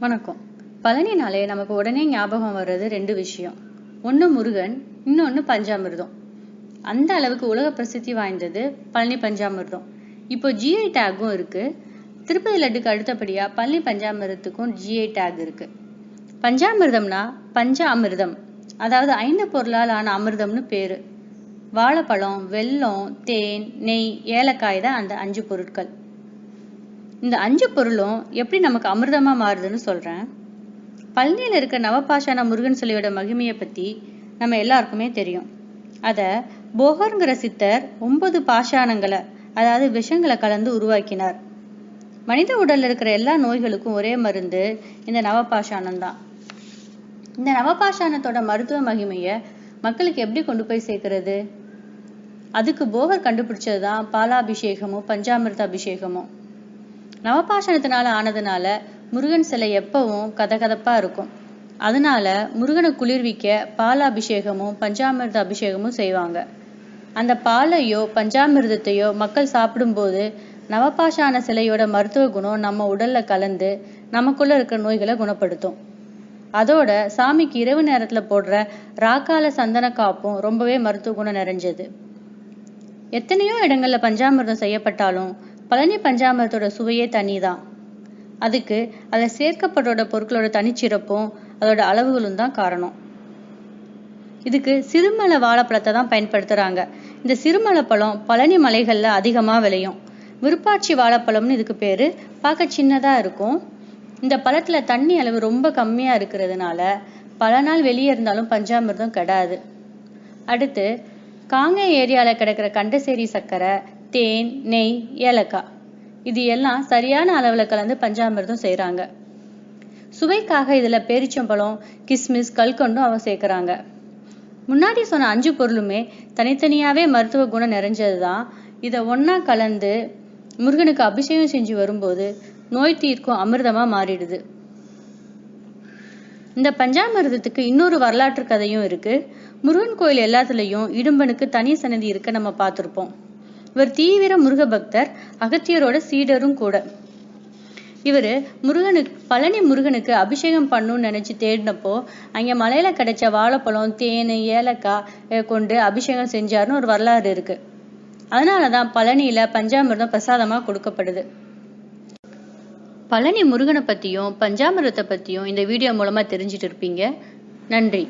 வணக்கம். பழனினாலே நமக்கு உடனே ஞாபகம் வர்றது ரெண்டு விஷயம். ஒன்று முருகன், இன்னொன்று பஞ்சாமிர்தம். அந்த அளவுக்கு உலக பிரசித்தி வாய்ந்தது பழனி பஞ்சாமிர்தம். இப்போ ஜிஐ டேக்கும் இருக்கு. திருப்பதி லட்டுக்கு அடுத்தபடியா பழனி பஞ்சாமிர்தத்துக்கும் ஜிஐ டேக் இருக்கு. பஞ்சாமிர்தம்னா பஞ்ச அமிர்தம், அதாவது 5 பொருளால் ஆன அமிர்தம்னு பேரு. வாழைப்பழம், வெல்லம், தேன், நெய், ஏலக்காய் தான் அந்த 5 பொருட்கள். இந்த 5 பொருளும் எப்படி நமக்கு அமிர்தமா மாறுதுன்னு சொல்றேன். பழனியில இருக்க நவபாஷான முருகன் சிலையோட மகிமையை பத்தி நம்ம எல்லாருக்குமே தெரியும். அத போகர்ங்கிற சித்தர் 9 பாஷாணங்களை, அதாவது விஷங்களை கலந்து உருவாக்கினார். மனித உடல்ல இருக்கிற எல்லா நோய்களுக்கும் ஒரே மருந்து இந்த நவபாஷாணம் தான். இந்த நவபாஷாணத்தோட மருத்துவ மகிமைய மக்களுக்கு எப்படி கொண்டு போய் சேர்க்கிறது? அதுக்கு போகர் கண்டுபிடிச்சதுதான் பாலாபிஷேகமும் பஞ்சாமிர்த அபிஷேகமும். நவபாஷாணத்தினால ஆனதுனால முருகன் சிலை எப்பவும் கதகதப்பா இருக்கும். அதனால முருகனை குளிர்விக்க பாலாபிஷேகமும் பஞ்சாமிர்த அபிஷேகமும் செய்வாங்க. அந்த பாலையோ பஞ்சாமிர்தத்தையோ மக்கள் சாப்பிடும்போது நவபாஷாண சிலையோட மருத்துவ குணம் நம்ம உடல்ல கலந்து நமக்குள்ள இருக்கிற நோய்களை குணப்படுத்தும். அதோட சாமிக்கு இரவு நேரத்துல போடுற ராக்கால சந்தன காப்பும் ரொம்பவே மருத்துவ குணம் நிறைஞ்சது. எத்தனையோ இடங்கள்ல பஞ்சாமிர்தம் செய்யப்பட்டாலும் பழனி பஞ்சாமிர்தத்தோட சுவையே தனிதான். அதுக்கு அதில் சேர்க்கப்படுற பொருட்களோட தனிச்சிறப்பும் அதோட அளவுகளும் தான் காரணம். இதுக்கு சிறுமலை வாழைப்பழத்தை தான் பயன்படுத்துறாங்க. இந்த சிறுமலை பழம் பழனி மலைகள்ல அதிகமா விளையும். விருப்பாட்சி வாழைப்பழம்னு இதுக்கு பேரு. பார்க்க சின்னதா இருக்கும். இந்த பழத்துல தண்ணி அளவு ரொம்ப கம்மியா இருக்கிறதுனால பல நாள் வெளியே இருந்தாலும் பஞ்சாமிர்தம் கெடாது. அடுத்து காங்கை ஏரியால கிடைக்கிற கண்டசேரி சர்க்கரை, தேன், நெய், ஏலக்காய் இது எல்லாம் சரியான அளவுல கலந்து பஞ்சாமிர்தம் செய்யறாங்க. சுவைக்காக இதுல பேரிச்சம்பழம், கிஸ்மிஸ், கல்கண்டும் அவங்க சேர்க்கிறாங்க. முன்னாடி சொன்ன 5 பொருளுமே தனித்தனியாவே மருத்துவ குணம் நிறைஞ்சதுதான். இதை ஒன்னா கலந்து முருகனுக்கு அபிஷேகம் செஞ்சு வரும்போது நோய் தீர்க்கும் அமிர்தமா மாறிடுது. இந்த பஞ்சாமிர்தத்துக்கு இன்னொரு வரலாற்று கதையும் இருக்கு. முருகன் கோயில் எல்லாத்துலயும் இடும்பனுக்கு தனி சன்னதி இருக்க நம்ம பார்த்திருப்போம். இவர் தீவிர முருக பக்தர், அகத்தியரோட சீடரும் கூட. இவரு பழனி முருகனுக்கு அபிஷேகம் பண்ணணும்னு நினைச்சு தேடினப்போ அங்க மலையில கிடைச்ச வாழைப்பழம், தேன், ஏலக்காய் கொண்டு அபிஷேகம் செஞ்சாருன்னு ஒரு வரலாறு இருக்கு. அதனாலதான் பழனியில பஞ்சாமிர்தம் பிரசாதமா கொடுக்கப்படுது. பழனி முருகனை பத்தியும் பஞ்சாமிர்தத்தை பத்தியும் இந்த வீடியோ மூலமா தெரிஞ்சுட்டு இருப்பீங்க. நன்றி.